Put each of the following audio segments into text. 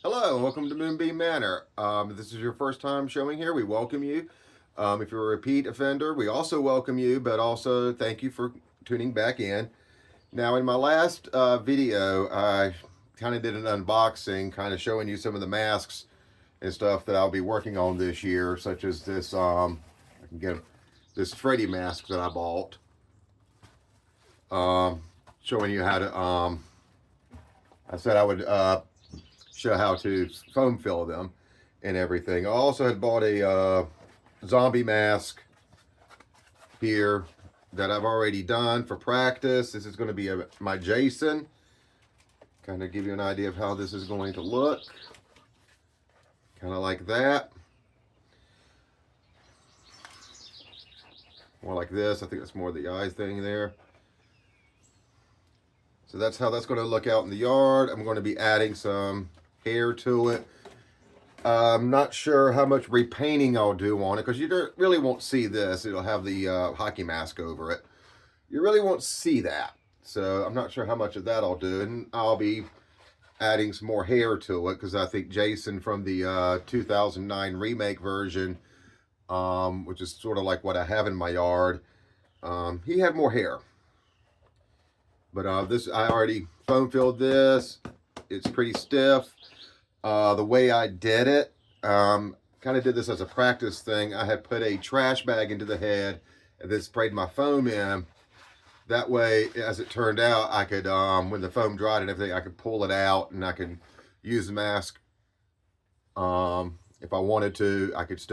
Hello, and welcome to Moonbeam Manor. If this is your first time showing here, we welcome you. If you're a repeat offender, we also welcome you, but also thank you for tuning back in. Now, in my last video, I kind of did an unboxing, kind of showing you some of the masks and stuff that I'll be working on this year, such as this, I can get this Freddy mask that I bought. Showing you how to, I said I would show how to foam fill them and everything. I also had bought a zombie mask here that I've already done for practice. This is going to be my Jason. Kind of give you an idea of how this is going to look. Kind of like that. More like this. I think that's more the eyes thing there. So that's how that's going to look out in the yard. I'm going to be adding some hair to it. I'm not sure how much repainting I'll do on it because you really won't see this. It'll have the hockey mask over it. You really won't see that. So I'm not sure how much of that I'll do. And I'll be adding some more hair to it because I think Jason from the 2009 remake version, which is sort of like what I have in my yard, he had more hair. But this, I already foam filled this. It's pretty stiff. The way I did it, kind of did this as a practice thing. I had put a trash bag into the head and then sprayed my foam in. That way, as it turned out, I could, when the foam dried and everything, I could pull it out and I could use the mask. If I wanted to, it's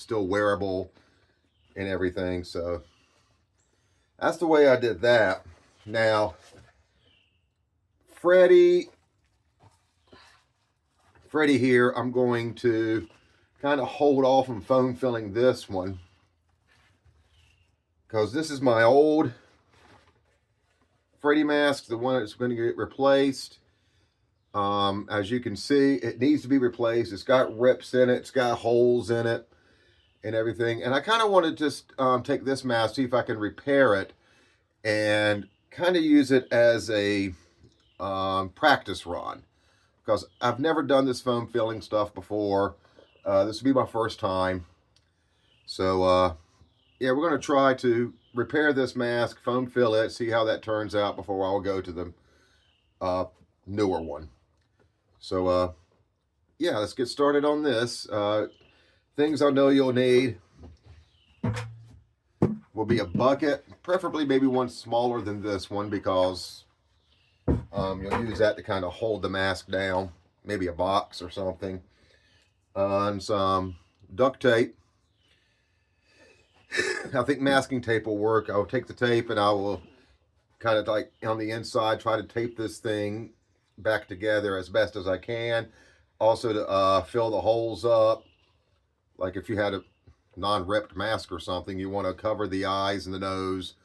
still wearable and everything. So that's the way I did that. Now, Freddy here, I'm going to kind of hold off on foam filling this one because this is my old Freddy mask, the one that's going to get replaced. As you can see, it needs to be replaced. It's got rips in it. It's got holes in it and everything. And I kind of want to just take this mask, see if I can repair it and kind of use it as a practice run. Because I've never done this foam filling stuff before. This will be my first time. So, yeah, we're going to try to repair this mask, foam fill it, see how that turns out before I'll go to the newer one. So, yeah, let's get started on this. Things I know you'll need will be a bucket, preferably maybe one smaller than this one because you'll use that to kind of hold the mask down. Maybe a box or something. And some duct tape. I think masking tape will work. I'll take the tape and I will kind of like on the inside try to tape this thing back together as best as I can. Also to fill the holes up. Like if you had a non-ripped mask or something, you want to cover the eyes and the nose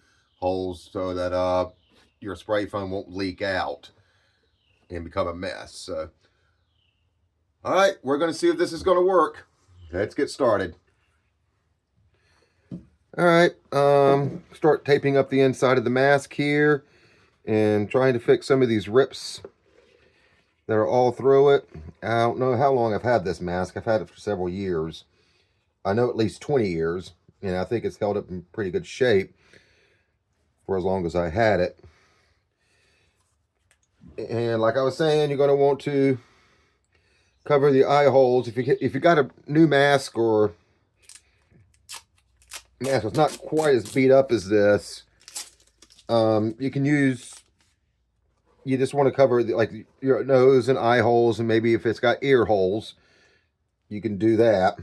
holes so that your spray foam won't leak out and become a mess. So, all right, we're going to see if this is going to work. Let's get started. All right, start taping up the inside of the mask here and trying to fix some of these rips that are all through it. I don't know how long I've had this mask. I've had it for several years. I know at least 20 years, and I think it's held up in pretty good shape for as long as I had it. And like I was saying, you're going to want to cover the eye holes. If you got a new mask or mask that's not quite as beat up as this, you can use. You just want to cover like your nose and eye holes, and maybe if it's got ear holes, you can do that.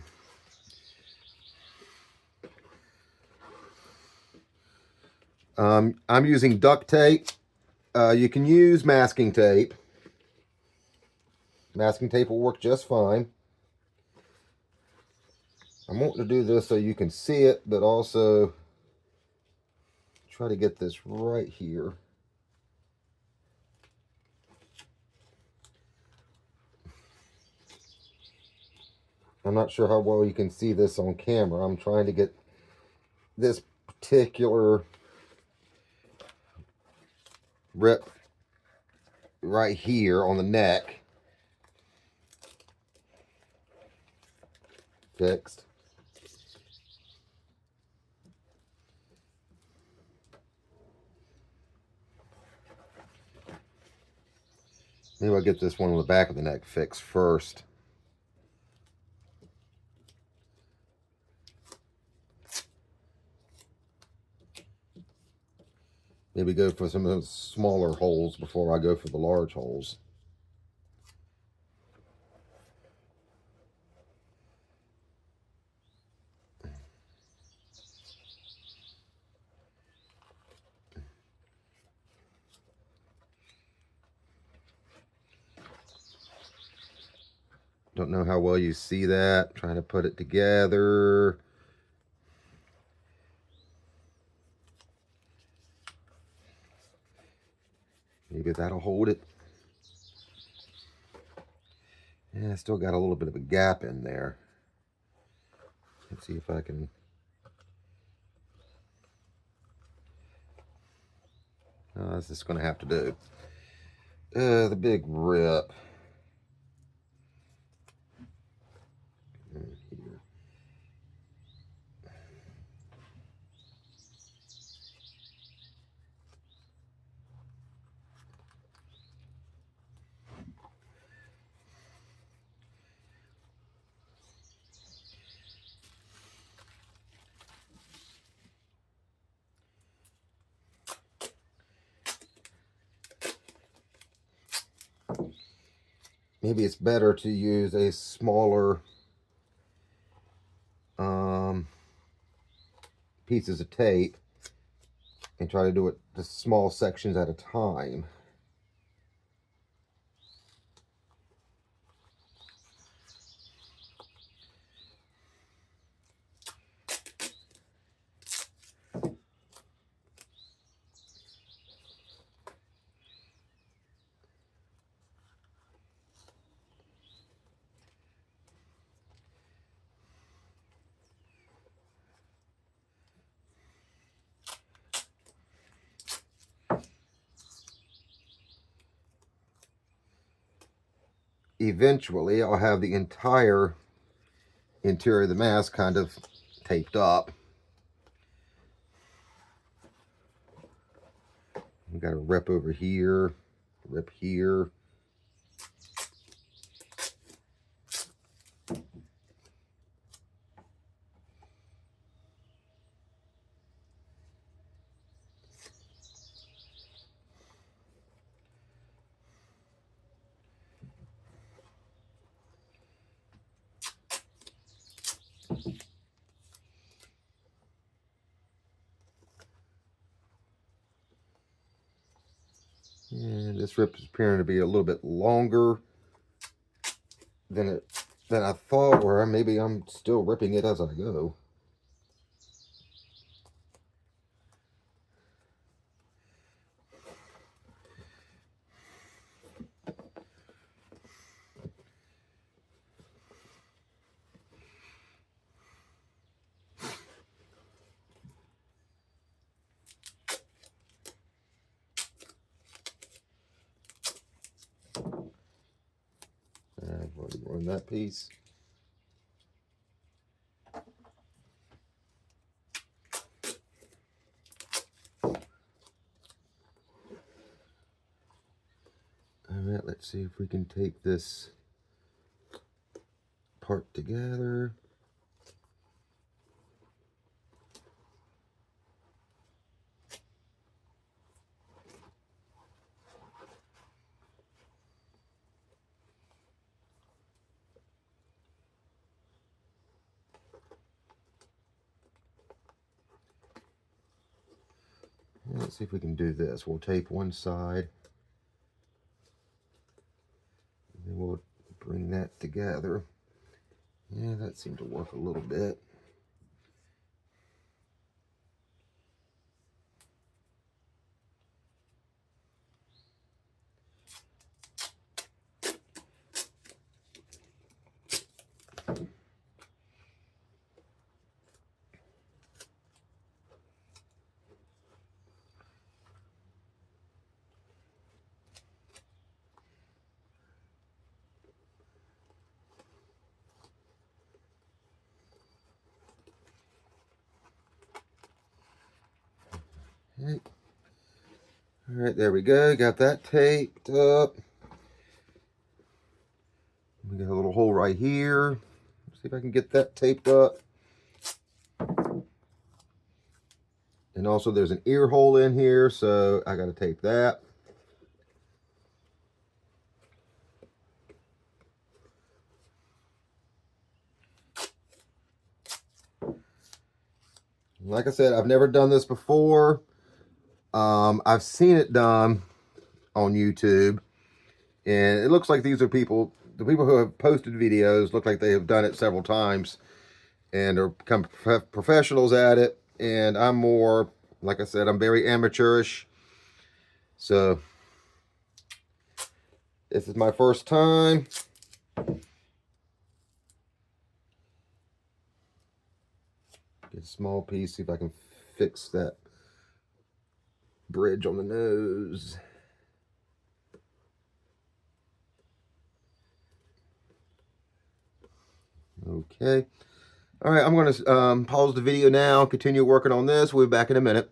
I'm using duct tape. You can use masking tape. Masking tape will work just fine. I'm wanting to do this so you can see it, but also try to get this right here. I'm not sure how well you can see this on camera. I'm trying to get this particular rip right here on the neck fixed. Maybe I'll get this one on the back of the neck fixed first. Maybe go for some of those smaller holes before I go for the large holes. Don't know how well you see that. Trying to put it together. Maybe that'll hold it. Yeah, I still got a little bit of a gap in there. Let's see if I can. This is going to have to do. The big rip. Here. Maybe it's better to use a smaller pieces of tape and try to do it just small sections at a time. Eventually, I'll have the entire interior of the mask kind of taped up. We got a rip over here, rip here. And this rip is appearing to be a little bit longer than I thought, or maybe I'm still ripping it as I go. I've already run that piece. Alright, let's see if we can take this part together. Let's see if we can do this. We'll tape one side, and then we'll bring that together. Yeah, that seemed to work a little bit. right, there we go. Got that taped up. We got a little hole right here. See if I can get that taped up. And also there's an ear hole in here, so I got to tape that. Like I said, I've never done this before. I've seen it done on YouTube, and it looks like these are the people who have posted videos look like they have done it several times and are become professionals at it. And I'm more, like I said, I'm very amateurish. So this is my first time. Get a small piece, see if I can fix that bridge on the nose. Okay. All right, I'm going to pause the video now, continue working on this. We'll be back in a minute.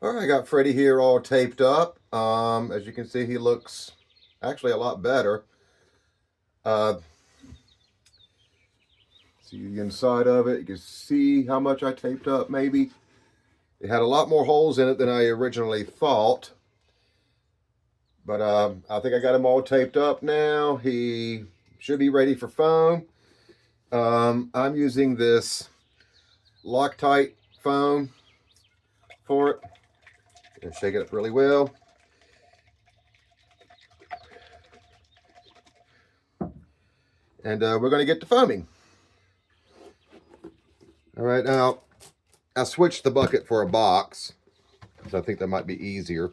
All right, I got Freddie here all taped up. As you can see, he looks actually a lot better. See the inside of it. You can see how much I taped up, maybe. It had a lot more holes in it than I originally thought. But I think I got him all taped up now. He should be ready for foam. I'm using this Loctite foam for it. And shake it up really well. And we're going to get to foaming. All right, now I switched the bucket for a box, so I think that might be easier.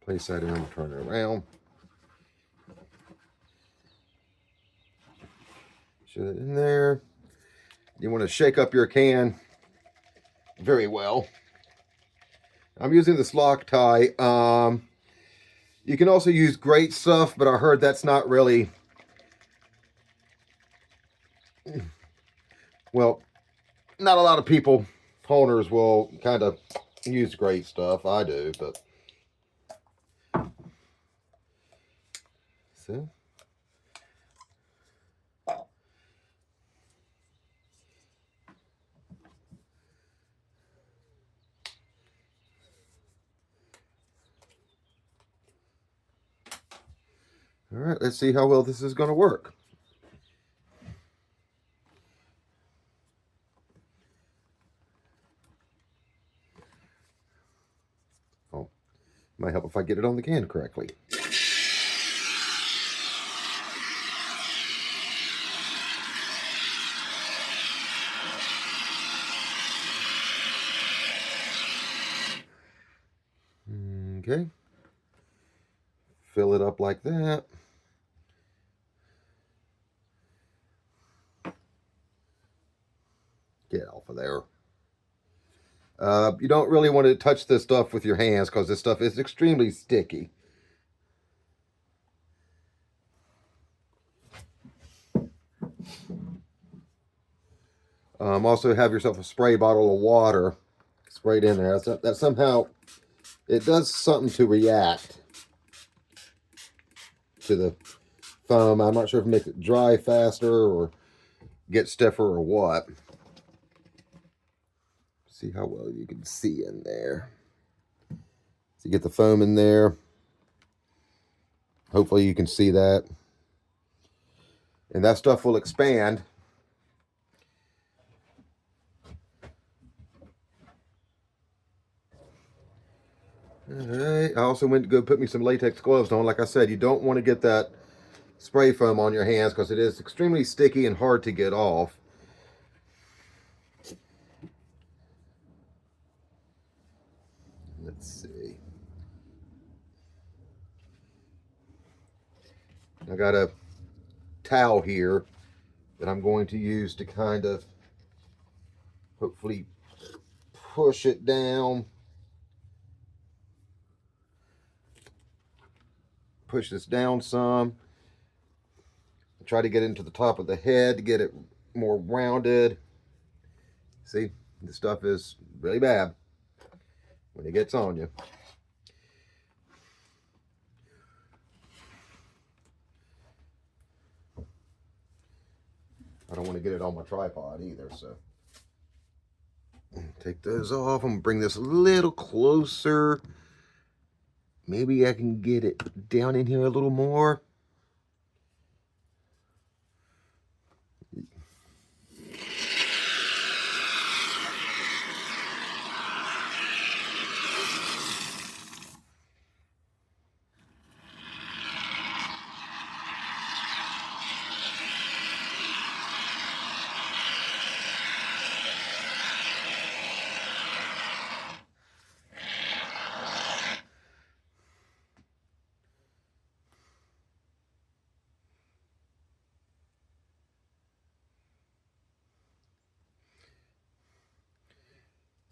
Place that in, turn it around. Shove it in there. You want to shake up your can very well. I'm using this Loctite. You can also use great stuff, but I heard that's not really, well, not a lot of people, owners, will kind of use great stuff. I do, but so. All right, let's see how well this is going to work. Oh, might help if I get it on the can correctly. Okay. Fill it up like that. Get off of there. You don't really want to touch this stuff with your hands because this stuff is extremely sticky. Also have yourself a spray bottle of water sprayed in there. That somehow, it does something to react to the foam. I'm not sure if it makes it dry faster or get stiffer or what. See how well you can see in there. So you get the foam in there. Hopefully you can see that. And that stuff will expand. Alright, I also went to go put me some latex gloves on. Like I said, you don't want to get that spray foam on your hands because it is extremely sticky and hard to get off. Let's see. I got a towel here that I'm going to use to kind of hopefully push it down. Push this down some. Try to get into the top of the head to get it more rounded. See, the stuff is really bad when it gets on you. I don't want to get it on my tripod either, so take those off. I'm gonna bring this a little closer. Maybe I can get it down in here a little more.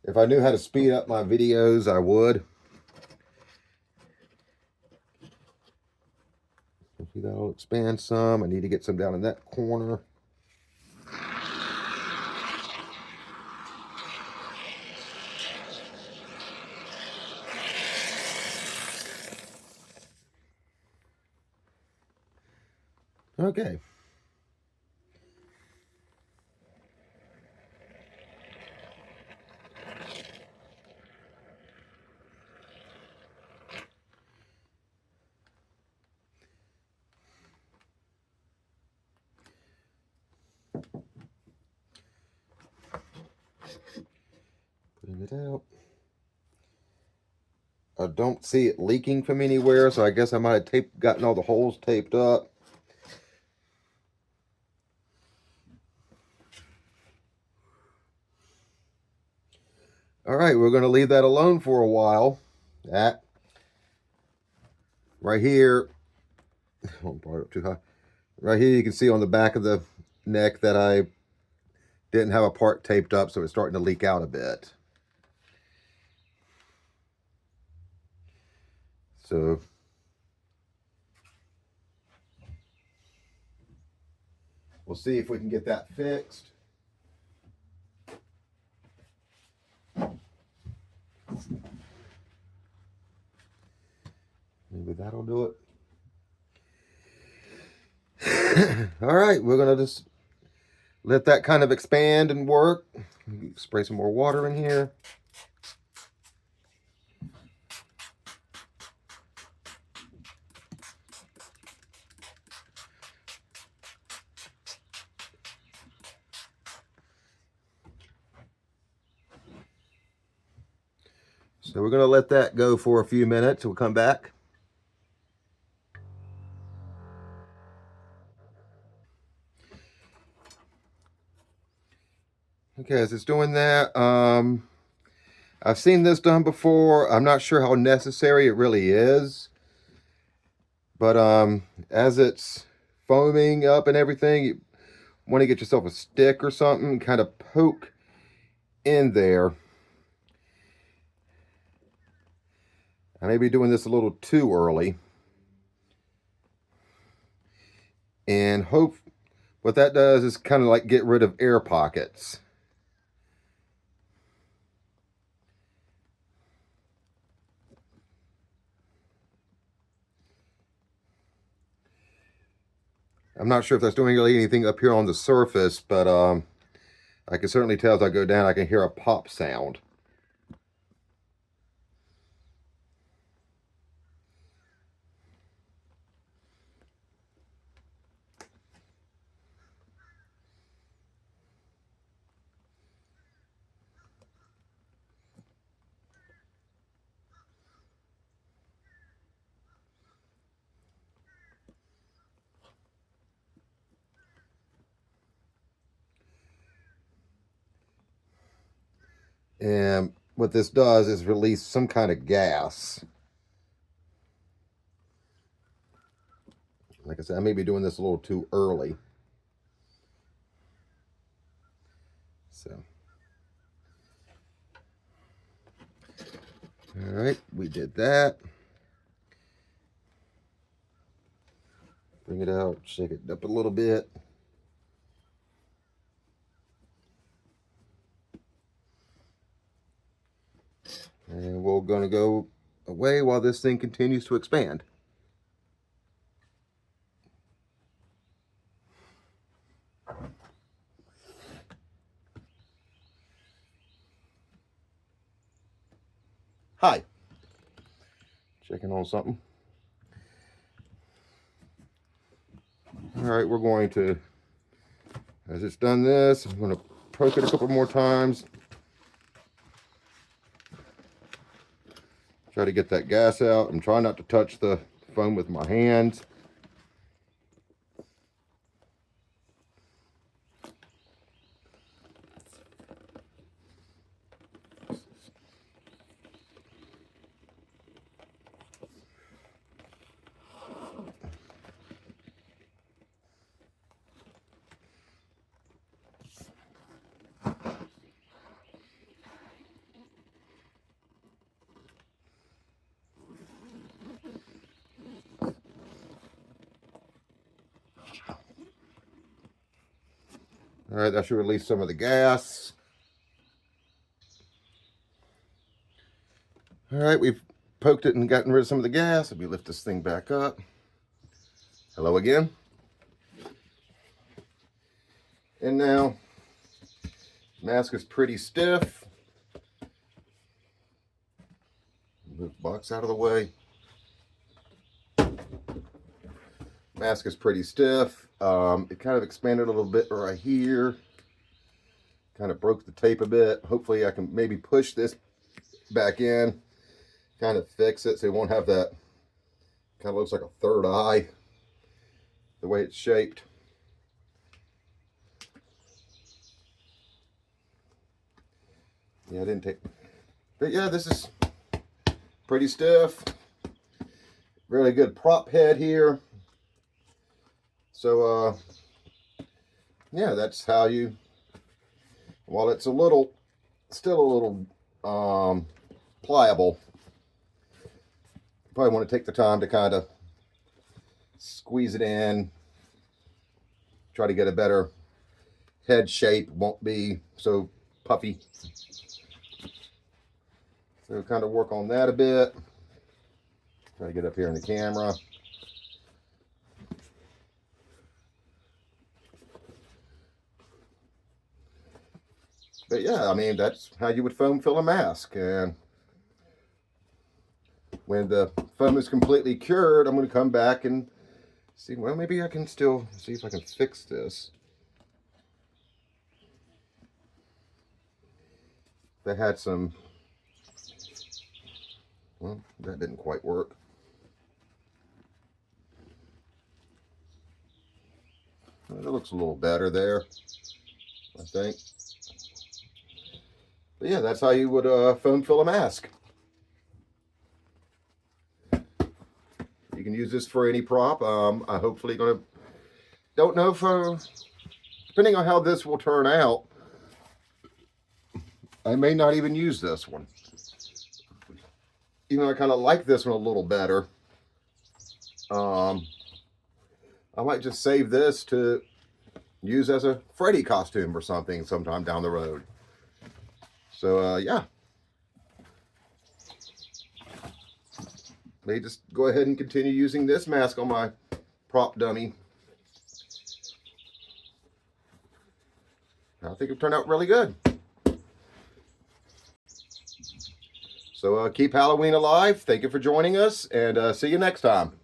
If I knew how to speed up my videos, I would. See, that'll expand some. I need to get some down in that corner. Okay. Putting it out. I don't see it leaking from anywhere, so I guess I might have gotten all the holes taped up. All right, we're going to leave that alone for a while. That right here, don't bar it up too high. Right here, you can see on the back of the neck that I didn't have a part taped up, so it's starting to leak out a bit. So we'll see if we can get that fixed. Maybe that'll do it. All right, we're going to just let that kind of expand and work. Spray some more water in here. So we're going to let that go for a few minutes. We'll come back. Okay, as it's doing that, I've seen this done before. I'm not sure how necessary it really is. But as it's foaming up and everything, you want to get yourself a stick or something and kind of poke in there. I may be doing this a little too early. And hope what that does is kind of like get rid of air pockets. I'm not sure if that's doing really anything up here on the surface, but I can certainly tell as I go down, I can hear a pop sound. And what this does is release some kind of gas. Like I said, I may be doing this a little too early. So, all right, we did that. Bring it out, shake it up a little bit. And we're going to go away while this thing continues to expand. Hi. Checking on something. All right, we're going to, as it's done this, I'm going to poke it a couple more times. Try to get that gas out. I'm trying not to touch the foam with my hands. All right, that should release some of the gas. All right, we've poked it and gotten rid of some of the gas. Let me lift this thing back up. Hello again. And now, mask is pretty stiff. Move the box out of the way. Mask is pretty stiff. It kind of expanded a little bit right here. Kind of broke the tape a bit. Hopefully I can maybe push this back in, kind of fix it so it won't have that, kind of looks like a third eye, the way it's shaped. Yeah, I didn't take, but yeah, this is pretty stiff. Really good prop head here. So, yeah, that's how you, while it's still a little pliable, you probably want to take the time to kind of squeeze it in, try to get a better head shape, won't be so puffy. So kind of work on that a bit. Try to get up here in the camera. But yeah, I mean, that's how you would foam fill a mask. And when the foam is completely cured, I'm going to come back and see, well, maybe I can still see if I can fix this. They had some, well, that didn't quite work. It looks a little better there, I think. But yeah, that's how you would foam fill a mask. You can use this for any prop. I hopefully don't know for, depending on how this will turn out, I may not even use this one. Even though I kind of like this one a little better. I might just save this to use as a Freddy costume or something sometime down the road. So, yeah. May just go ahead and continue using this mask on my prop dummy. I think it turned out really good. So keep Halloween alive. Thank you for joining us, and see you next time.